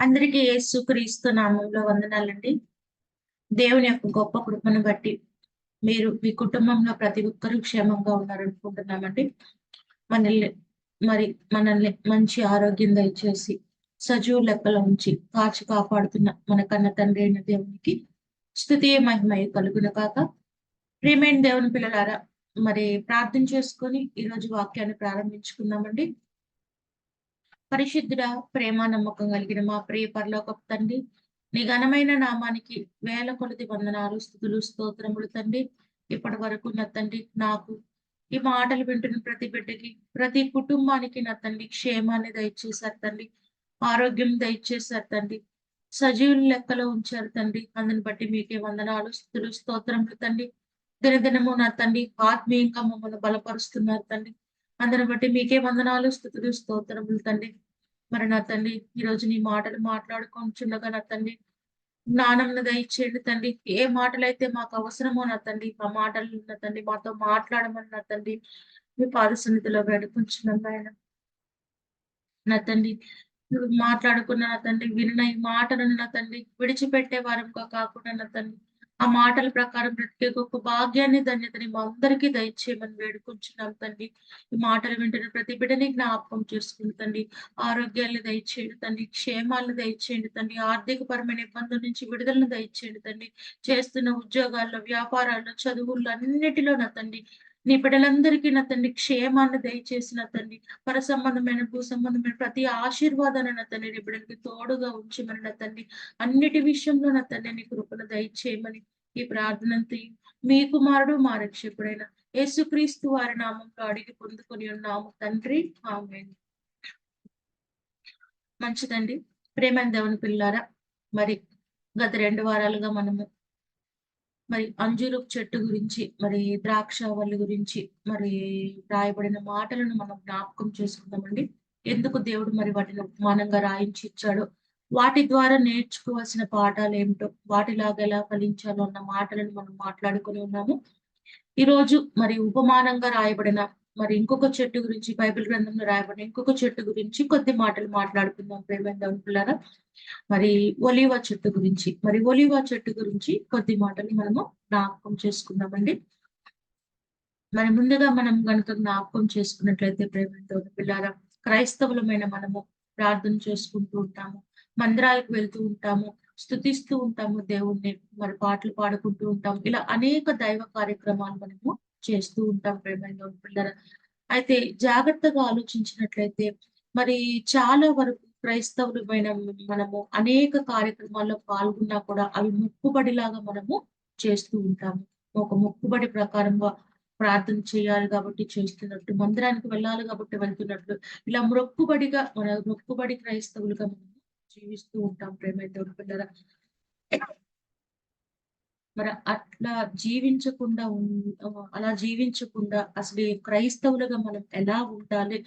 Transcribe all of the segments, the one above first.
అందరికీ యేసుక్రీస్తు నామంలో వందనాలండి. దేవుని యొక్క గొప్ప కృపను బట్టి మీరు మీ కుటుంబంలో ప్రతి ఒక్కరూ క్షేమంగా ఉన్నారనుకుంటున్నామండి. మనల్ని మరి మనల్ని మంచి ఆరోగ్యం దయచేసి సజీవ లెక్కలో ఉంచి కాచి కాపాడుతున్న మన కన్న తండ్రి అయిన దేవునికి స్తుతి మహిమయు కలుగును గాక. ప్రియమైన దేవుని పిల్లలారా, మరి ప్రార్థన చేసుకొని ఈరోజు వాక్యాన్ని ప్రారంభించుకుందామండి. పరిశుద్ధుడ, ప్రేమ నమ్మకం కలిగిన మా ప్రియ పరలోకపు తండ్రి, నీ ఘనమైన నామానికి వేల కొలది వందనాలు, స్తుతులు, స్తోత్రములు తండ్రి. ఇప్పటి వరకు నా తండ్రి నాకు ఈ మాటలు వింటున్న ప్రతి బిడ్డకి, ప్రతి కుటుంబానికి నా తండ్రి క్షేమాన్ని దయచేశారు తండ్రి, ఆరోగ్యం దయచేశారు తండ్రి, సజీవుల లెక్కలో ఉంచారు తండ్రి. అందుని బట్టి మీకే వందనాలు, స్తుతులు, స్తోత్రములు తండ్రి. దినదినము నా తండ్రి ఆత్మీయంగా మమ్మల్ని బలపరుస్తున్నారు తండ్రి. అందరిని బట్టి మీకే వందనాలు, స్తుతులు, స్తోత్రములు తండ్రి. మరి నా తండ్రి ఈరోజు నీ మాటలు మాట్లాడుకుంటుండగా నా తండ్రి జ్ఞానంను దయచేయండి తండ్రి. ఏ మాటలైతే మాకు అవసరమో నా తండ్రి ఆ మాటలు నా తండ్రి మాతో మాట్లాడమని నా తండ్రి మీ పాద సన్నిధిలో వేడుకుంటున్నాం ఆయన. నా తండ్రి నువ్వు మాట్లాడుకున్న నా తండ్రి విన్న ఈ మాటలను నా తండ్రి విడిచిపెట్టే వారంగా కాకుండా నా తండ్రి ఆ మాటల ప్రకారం బ్రతికే గొప్ప భాగ్యాన్ని ధన్యతని మా అందరికీ దయచేయమని వేడుకుంటున్నాం తండ్రి. ఈ మాటలు వింటున్న ప్రతి బిడ్డని జ్ఞాపకం చేసుకుని తండ్రి ఆరోగ్యాన్ని దయచేయండి తండ్రి, క్షేమాలను దయచేయండి తండ్రి, ఆర్థిక పరమైన ఇబ్బందుల నుంచి విడుదలను దయచేయండి తండ్రి. చేస్తున్న ఉద్యోగాల్లో, వ్యాపారాల్లో, చదువుల్లో అన్నిటిలో నా తండ్రి నీ బిడ్డలందరికీ నా తండ్రి క్షేమాన్ని దయచేసి నా తండ్రి పర సంబంధమైన, భూ సంబంధమైన ప్రతి ఆశీర్వాదాన్ని నా తండ్రి నీ బిడ్డలకి తోడుగా ఉంచమని నా తండ్రి అన్నిటి విషయంలో నా తండ్రి నీ కృపను దయచేయమని ఈ ప్రార్థనంతి మీ కుమారుడు మా రక్షకుడైన యేసుక్రీస్తు వారి నామంలో అడిగి పొందుకొని ఉన్నాము తండ్రి, ఆమేన్. మంచిదండి. ప్రేమైన దేవుని పిల్లారా, మరి గత 2 వారాలుగా మనము మరి అంజూరపు చెట్టు గురించి, మరి ద్రాక్షావల్లి గురించి, మరి రాయబడిన మాటలను మనం జ్ఞాపకం చేసుకుందామండి. ఎందుకు దేవుడు మరి వాటిని ఉపమానంగా రాయించి ఇచ్చాడో, వాటి ద్వారా నేర్చుకోవాల్సిన పాఠాలేమిటో, వాటిలాగా ఎలా ఫలించాలో అన్న మాటలను మనం మాట్లాడుకొని ఉన్నాము. ఈరోజు మరి ఉపమానంగా రాయబడిన మరి ఇంకొక చెట్టు గురించి, బైబిల్ గ్రంథంలో రాయబడిన ఇంకొక చెట్టు గురించి కొద్ది మాటలు మాట్లాడుకుందాం ప్రియమైన దేవుని పిల్లారా. మరి ఒలీవ చెట్టు గురించి, మరి ఒలీవ చెట్టు గురించి కొద్ది మాటలు మనము జ్ఞాపకం చేసుకుందామండి. మరి ముందుగా మనం గనుక జ్ఞాపకం చేసుకున్నట్లయితే ప్రియమైన దేవుని పిల్లారా, క్రైస్తవులమైన మనము ప్రార్థన చేసుకుంటూ ఉంటాము, మందిరాలకు వెళ్తూ ఉంటాము, స్తుతిస్తూ ఉంటాము దేవుణ్ణి, మరి పాటలు పాడుకుంటూ ఉంటాము. ఇలా అనేక దైవ కార్యక్రమాలు మనము చేస్తూ ఉంటాం ప్రియమైన దేవుని పిల్లారా. అయితే జాగ్రత్తగా ఆలోచించినట్లయితే మరి చాలా వరకు క్రైస్తవులమైన మనము అనేక కార్యక్రమాల్లో పాల్గొన్నా కూడా అవి మొక్కుబడిలాగా మనము చేస్తూ ఉంటాము. ఒక మొక్కుబడి ప్రకారంగా ప్రార్థన చేయాలి కాబట్టి చేస్తున్నట్టు, మందిరానికి వెళ్ళాలి కాబట్టి వెళ్తున్నట్లు, ఇలా మన మొక్కుబడి క్రైస్తవులుగా మనం జీవిస్తూ ఉంటాం ప్రేమైన దేవుని పిల్లరా. మరి అట్లా అలా జీవించకుండా అసలు ఈ క్రైస్తవులుగా మనం ఎలా ఉండాలి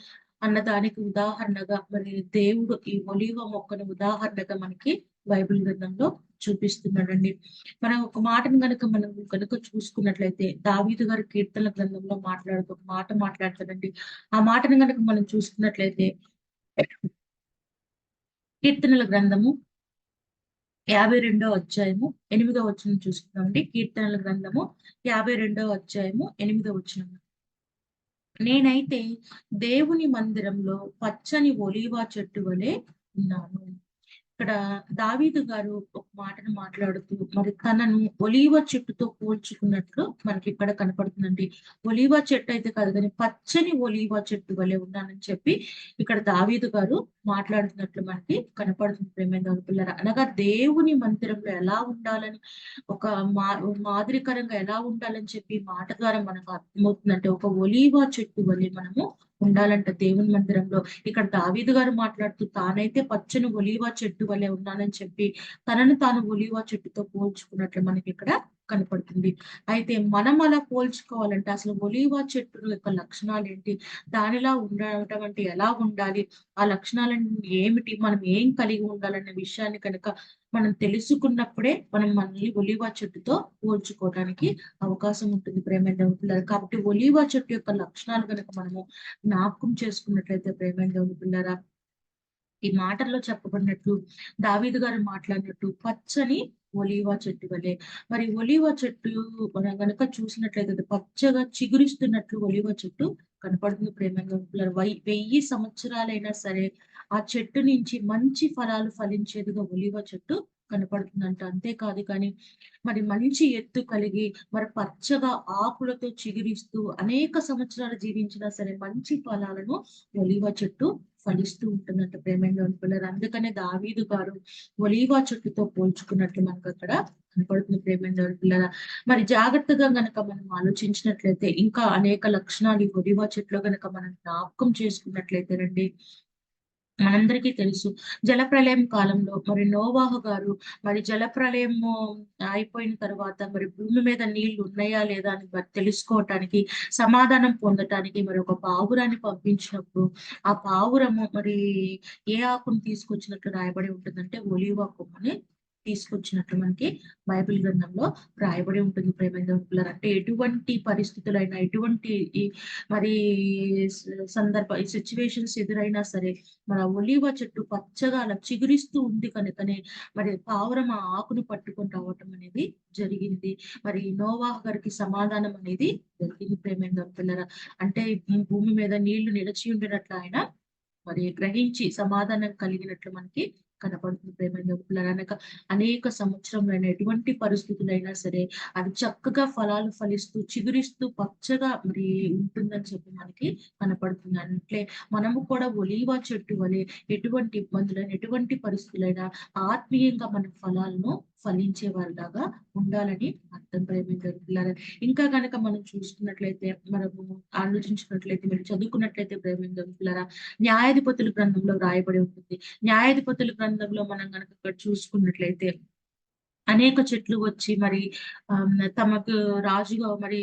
అన్న దానికి ఉదాహరణగా మరి దేవుడు ఈ ఒలీవ మొక్కను ఉదాహరణగా మనకి బైబిల్ గ్రంథంలో చూపిస్తున్నాడండి. మనం ఒక మాటను మనం చూసుకున్నట్లయితే దావీదు గారి కీర్తనల గ్రంథంలో ఒక మాట మాట్లాడతాడండి. ఆ మాటను గనుక మనం చూసుకున్నట్లయితే కీర్తనల గ్రంథము 52వ అధ్యాయము 8వ వచనం చూసుకుందామండి. కీర్తనల గ్రంథము 52వ అధ్యాయము 8వ వచనం. నేనైతే దేవుని మందిరంలో పచ్చని ఒలీవ చెట్టు వలె ఉన్నాను. ఇక్కడ దావీదు గారు ఒక మాటను మాట్లాడుతూ మరి తనను ఒలీవ చెట్టుతో పోల్చుకున్నట్లు మనకి ఇక్కడ కనపడుతుందండి. ఒలీవ చెట్టు అయితే కాదు కానీ పచ్చని ఒలీవ చెట్టు వలె ఉన్నానని చెప్పి ఇక్కడ దావీదు గారు మాట్లాడుతున్నట్లు మనకి కనపడుతుంది ప్రేమైన దేవుని పిల్లరా. అనగా దేవుని మందిరంలో ఎలా ఉండాలని, ఒక మా మాదిరికరంగా ఎలా ఉండాలని చెప్పి మాట ద్వారా మనకు అర్థమవుతుందంటే ఒక ఒలీవ చెట్టు వలె మనము ఉండాలంట దేవుని మందిరంలో. ఇక్కడ దావీదు గారు మాట్లాడుతూ తానైతే పచ్చని ఒలీవ చెట్టు వలె ఉన్నానని చెప్పి తనను తాను ఒలీవ చెట్టుతో పోల్చుకున్నట్లు మనకి ఇక్కడ కనపడుతుంది. అయితే మనం అలా పోల్చుకోవాలంటే అసలు ఒలీవ చెట్టు యొక్క లక్షణాలు ఏంటి, దానిలా ఉండటం అంటే ఎలా ఉండాలి, ఆ లక్షణాలను ఏమిటి, మనం ఏం కలిగి ఉండాలనే విషయాన్ని కనుక మనం తెలుసుకున్నప్పుడే మనం మనల్ని ఒలీవ చెట్టుతో పోల్చుకోవడానికి అవకాశం ఉంటుంది ప్రేమైన దేవుని పిల్లలు. కాబట్టి ఒలీవ చెట్టు యొక్క లక్షణాలు కనుక మనము జ్ఞాపకం చేసుకున్నట్లయితే ప్రేమైన దేవుని పిల్లరా, ఈ మాటల్లో చెప్పబడినట్లు దావీదు గారు మాట్లాడినట్టు పచ్చని ఒలీవ చెట్టు వలె. మరి ఒలీవ చెట్టు మనం గనక చూసినట్లయితే అది పచ్చగా చిగురిస్తున్నట్లు ఒలీవ చెట్టు కనపడుతుంది ప్రేమగా. 1000 సంవత్సరాలైనా సరే ఆ చెట్టు నుంచి మంచి ఫలాలు ఫలించేదిగా ఒలీవ చెట్టు కనపడుతుందంట. అంతేకాదు కానీ మరి మంచి ఎత్తు కలిగి మరి పచ్చగా ఆకులతో చిగురిస్తూ అనేక సంవత్సరాలు జీవించినా సరే మంచి ఫలాలను ఒలీవ చెట్టు ఫలిస్తూ ఉంటుందంట ప్రేమగా పిల్లలు. అందుకనే దావీదు గారు ఒలీవ చెట్టుతో పోల్చుకున్నట్లు మనకు అక్కడ కనపడుతుంది ప్రేమగా పిల్లల. మరి జాగ్రత్తగా గనక మనం ఆలోచించినట్లయితే ఇంకా అనేక లక్షణాలు ఈ ఒలీవ చెట్లో గనక మనం జ్ఞాపకం చేసుకున్నట్లయితేనండి, మనందరికీ తెలుసు జలప్రళయం కాలంలో మరి నోవాహు గారు మరి జలప్రళయము అయిపోయిన తర్వాత మరి భూమి మీద నీళ్లు ఉన్నాయా లేదా అని మరి తెలుసుకోవటానికి, సమాధానం పొందటానికి మరి ఒక పావురాన్ని పంపించినప్పుడు ఆ పావురము మరి ఏ ఆకును తీసుకొచ్చినట్లు రాయబడి ఉంటుందంటే ఒలీవ కొమ్మని తీసుకొచ్చినట్లు మనకి బైబిల్ గ్రంథంలో రాయబడి ఉంటుంది ప్రేమైన పిల్లలు. అంటే ఎటువంటి పరిస్థితులైనా ఎటువంటి మరి ఈ సిచ్యువేషన్స్ ఎదురైనా సరే మన ఒలీవ చెట్టు పచ్చగా అలా చిగురిస్తూ ఉంది కనుకనే మరి పావురం ఆ ఆకును పట్టుకొని రావటం అనేది జరిగింది. మరి నోవాహు గారికి సమాధానం అనేది జరిగింది ప్రేమైన పిల్లల. అంటే ఈ భూమి మీద నీళ్లు నిలిచి ఉండినట్లు ఆయన మరి గ్రహించి సమాధానం కలిగినట్లు మనకి కనపడుతుంది ప్రేమైన పిల్లలు. అనగా అనేక సంవత్సరములైన ఎటువంటి పరిస్థితులైనా సరే అది చక్కగా ఫలాలు ఫలిస్తూ చిగురిస్తూ పచ్చగా మరి ఉంటుందని చెప్పి మనకి కనపడుతుంది. అంటే మనము కూడా ఒలీవ చెట్టు వలె ఎటువంటి ఇబ్బందులైనా ఎటువంటి పరిస్థితులైనా ఆత్మీయంగా మన ఫలాలను ఫలించే వారిలాగా ఉండాలని అర్థం ప్రేమైన పిల్లలు. ఇంకా కనుక మనం చూసుకున్నట్లయితే మనము ఆలోచించినట్లయితే మీరు చదువుకున్నట్లయితే ప్రేమైన పిల్లరా న్యాయాధిపతుల గ్రంథంలో రాయబడి ఉంటుంది. న్యాయాధిపతుల గ్రంథంలో మనం గనక ఇక్కడ చూసుకున్నట్లయితే అనేక చెట్లు వచ్చి మరి తమకు రాజుగా మరి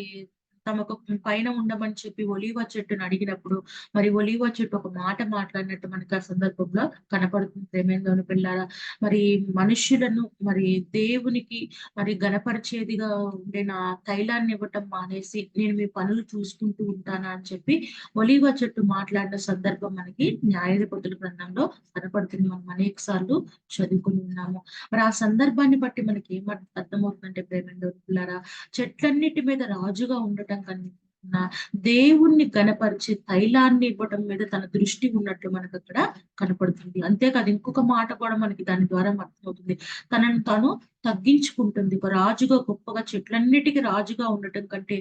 తమకు పైన ఉండమని చెప్పి ఒలీవ చెట్టుని అడిగినప్పుడు మరి ఒలీవ చెట్టు ఒక మాట మాట్లాడినట్టు మనకి ఆ సందర్భంలో కనపడుతుంది ప్రేమేందోని పిల్లారా. మరి మనుష్యులను మరి దేవునికి మరి గణపరిచేదిగా ఉండే నా తైలాన్ని ఇవ్వటం మానేసి నేను మీ పనులు చూసుకుంటూ ఉంటానా అని చెప్పి ఒలీవ చెట్టు మాట్లాడిన సందర్భం మనకి న్యాయాధిపతుల గ్రంథంలో కనపడుతుంది. మనం అనేక సార్లు చదువుకుని ఉన్నాము. మరి ఆ సందర్భాన్ని బట్టి మనకి ఏం అర్థమవుతుందంటే ప్రేమేంద్రులారా, చెట్లన్నిటి మీద రాజుగా ఉండటం కన్నా దేవుణ్ణి గణపరిచి తైలాన్ని ఇవ్వటం మీద తన దృష్టి ఉన్నట్లు మనకు అక్కడ కనపడుతుంది. అంతేకాదు ఇంకొక మాట కూడా మనకి దాని ద్వారా అర్థమవుతుంది. తనను తాను తగ్గించుకుంటుంది. ఒక రాజుగా గొప్పగా చెట్లన్నిటికీ రాజుగా ఉండటం కంటే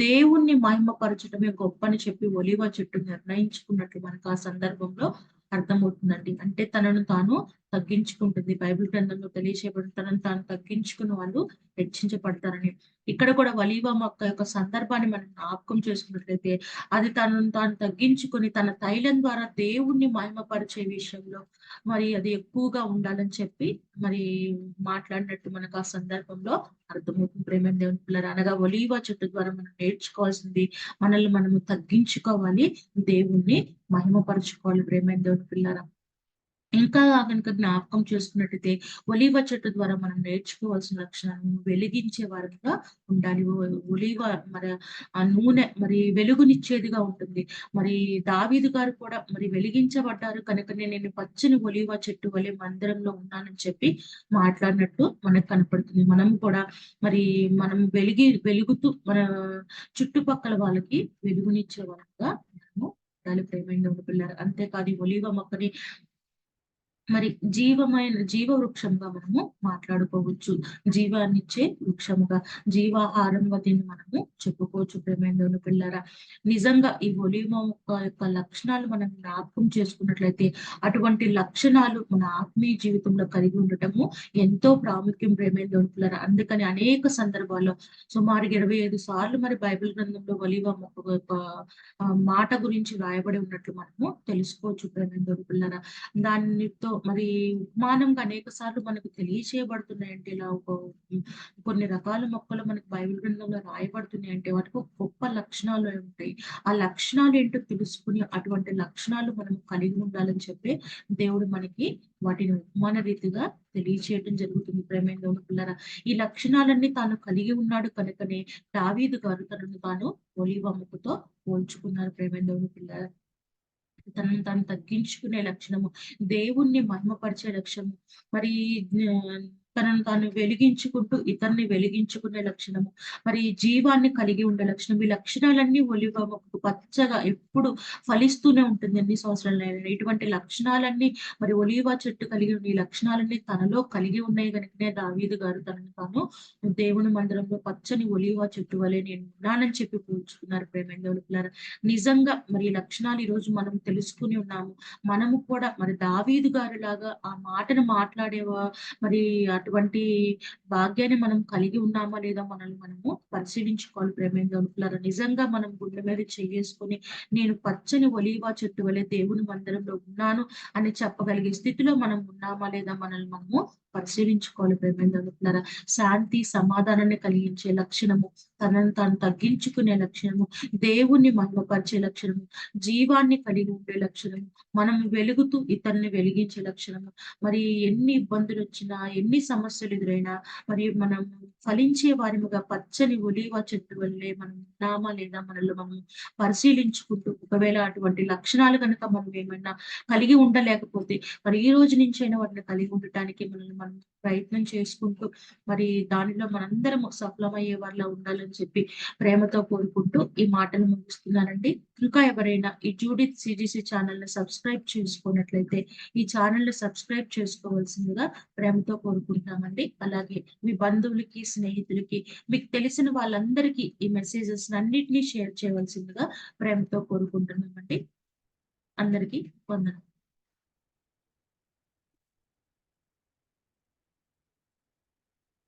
దేవుణ్ణి మహిమపరచడమే గొప్ప అని చెప్పి ఒలీవ చెట్టు నిర్ణయించుకున్నట్లు మనకు ఆ సందర్భంలో అర్థమవుతుందండి. అంటే తనను తాను తగ్గించుకుంటుంది. బైబిల్ గ్రంథంలో తెలియచేయబడి తనను తాను తగ్గించుకున్న వాళ్ళు హెచ్చించబడతారని. ఇక్కడ కూడా ఒలీవ మొక్క యొక్క సందర్భాన్ని మనం జ్ఞాపకం చేసుకున్నట్లయితే అది తనను తాను తగ్గించుకొని తన తైలం ద్వారా దేవుణ్ణి మహిమపరిచే విషయంలో మరి అది ఎక్కువగా ఉండాలని చెప్పి మరి మాట్లాడినట్టు మనకు ఆ సందర్భంలో అర్థమవుతుంది ప్రేమ దేవుని పిల్లలు. అనగా ఒలీవ చెట్టు ద్వారా మనం నేర్చుకోవాల్సింది మనల్ని మనము తగ్గించుకోవాలి, దేవుణ్ణి మహిమపరచుకోవాలి ప్రేమ దేవుని పిల్లలు. ఇంకా గనుక జ్ఞాపకం చేసుకున్నట్టయితే ఒలీవ చెట్టు ద్వారా మనం నేర్చుకోవాల్సిన లక్షణాలు వెలిగించే వారంగా ఉండాలి. ఒలీవ మరి ఆ నూనె మరి వెలుగునిచ్చేదిగా ఉంటుంది. మరి దావీదు గారు కూడా మరి వెలిగించబడ్డారు కనుకనే నేను పచ్చని ఒలీవ చెట్టు వలె మందిరంలో ఉన్నానని చెప్పి మాట్లాడినట్టు మనకు కనపడుతుంది. మనం కూడా మరి మనం వెలుగుతూ మన చుట్టుపక్కల వాళ్ళకి వెలుగునిచ్చే వారంగా మనము ఉండాలి ప్రేమైన పిల్లలు. అంతేకాదు ఈ ఒలీవ మొక్కని మరి జీవ వృక్షంగా మనము మాట్లాడుకోవచ్చు. జీవాన్నిచ్చే వృక్షముగా, జీవాహారంగా దీన్ని మనము చెప్పుకోవచ్చు ప్రేమైన పిల్లరా. నిజంగా ఈ ఒలీవ మొక్క యొక్క లక్షణాలు మనం జ్ఞాపకం చేసుకున్నట్లయితే అటువంటి లక్షణాలు మన ఆత్మీయ జీవితంలో కలిగి ఉండటము ఎంతో ప్రాముఖ్యం ప్రేమైన పిల్లరా. అందుకని అనేక సందర్భాల్లో సుమారు 25 సార్లు మరి బైబిల్ గ్రంథంలో ఒలీవ మొక్క యొక్క మాట గురించి రాయబడి ఉన్నట్లు మనము తెలుసుకోవచ్చు ప్రేమైన పిల్లరా. దానితో మరి ఉపమానంగా అనేక సార్లు మనకు తెలియచేయబడుతున్నాయంటే ఇలా కొన్ని రకాల మొక్కలు మనకు బైబిల్ గ్రంథంలో రాయబడుతున్నాయంటే వాటికి ఒక గొప్ప లక్షణాలు ఉంటాయి. ఆ లక్షణాలు ఏంటో తెలుసుకుని అటువంటి లక్షణాలు మనం కలిగి ఉండాలని చెప్పి దేవుడు మనకి వాటిని ఉపమాన రీతిగా తెలియచేయడం జరుగుతుంది ప్రేమైన పిల్లరా. ఈ లక్షణాలన్నీ తాను కలిగి ఉన్నాడు కనుకనే దావీదు గారు తనను తాను ఒలీవ మొక్కతో పోల్చుకున్నారు ప్రేమైన పిల్లరా. తనను తాను తగ్గించుకునే లక్షణము, దేవుణ్ణి మహిమపరిచే లక్ష్యము, మరి తనను తాను వెలిగించుకుంటూ ఇతరుని వెలిగించుకునే లక్షణము, మరి జీవాన్ని కలిగి ఉండే లక్షణం. ఈ లక్షణాలన్నీ ఒలీవ మొక్కకు పచ్చగా ఎప్పుడు ఫలిస్తూనే ఉంటుంది ఎన్ని సంవత్సరాలైనా. ఇటువంటి లక్షణాలన్నీ మరి ఒలీవ చెట్టు కలిగి ఉన్న ఈ లక్షణాలన్నీ తనలో కలిగి ఉన్నాయి గనుకనే దావీదు గారు తనను తాను దేవుని మందిరంలో పచ్చని ఒలీవ చెట్టు వలె నేను ఉన్నానని చెప్పి పోల్చుకున్నారు ప్రేమైన దేవుని పిల్లారా. నిజంగా మరి ఈ లక్షణాలు ఈరోజు మనం తెలుసుకొని ఉన్నాము. మనము కూడా మరి దావీదు గారిలాగా ఆ మాటను మాట్లాడేవా మరి అటువంటి భాగ్యాన్ని మనం కలిగి ఉన్నామా లేదా మనల్ని మనము పరిశీలించుకోవాలి ప్రేమైన దేవునికులారా. నిజంగా మనం గుండె మీద చెయ్యేసుకొని నేను పచ్చని ఒలీవ చెట్టు వలె దేవుని మందిరంలో ఉన్నాను అని చెప్పగలిగే స్థితిలో మనం ఉన్నామా లేదా మనల్ని మనము పరిశీలించుకోవాలి ప్రేమైన దేవునికులారా. శాంతి సమాధానాన్ని కలిగించే లక్షణము, తనను తాను తగ్గించుకునే లక్షణము, దేవుణ్ణి మహిమపరిచే లక్షణము, జీవాన్ని కలిగి ఉండే లక్షణము, మనం వెలుగుతూ ఇతరుల్ని వెలిగించే లక్షణము. మరి ఎన్ని ఇబ్బందులొచ్చినా, ఎన్ని సమస్యలు ఎదురైనా, మరి మనం ఫలించే వారిముగా పచ్చని ఒలీవ చెట్టు వల్లే మనం ఉన్నామా లేదా మనల్ని మనం పరిశీలించుకుంటూ, ఒకవేళ అటువంటి లక్షణాలు గనుక మనం ఏమైనా కలిగి ఉండలేకపోతే, మరి ఈ రోజు నుంచైనా వాటిని కలిగి ఉండటానికి మనల్ని మనం ప్రయత్నం చేసుకుంటూ, మరి దానిలో మనందరము సఫలమయ్యే వారిలా ఉండాలని చెప్పి ప్రేమతో కోరుకుంటూ ఈ మాటలు ముగిస్తున్నానండి. ఇంకా ఎవరైనా ఈ జూడిత్ సీజీసీ ఛానెల్‌ని సబ్స్క్రైబ్ చేసుకున్నట్లయితే ఈ ఛానెల్‌ని సబ్స్క్రైబ్ చేసుకోవాల్సిందిగా ప్రేమతో కోరుకుంటున్నామండి. అలాగే మీ బంధువులకి, స్నేహితులకి, మీకు తెలిసిన వాళ్ళందరికీ ఈ మెసేజెస్ అన్నిటిని షేర్ చేయవలసిందిగా ప్రేమతో కోరుకుంటున్నామండి. అందరికీ వందనాలు.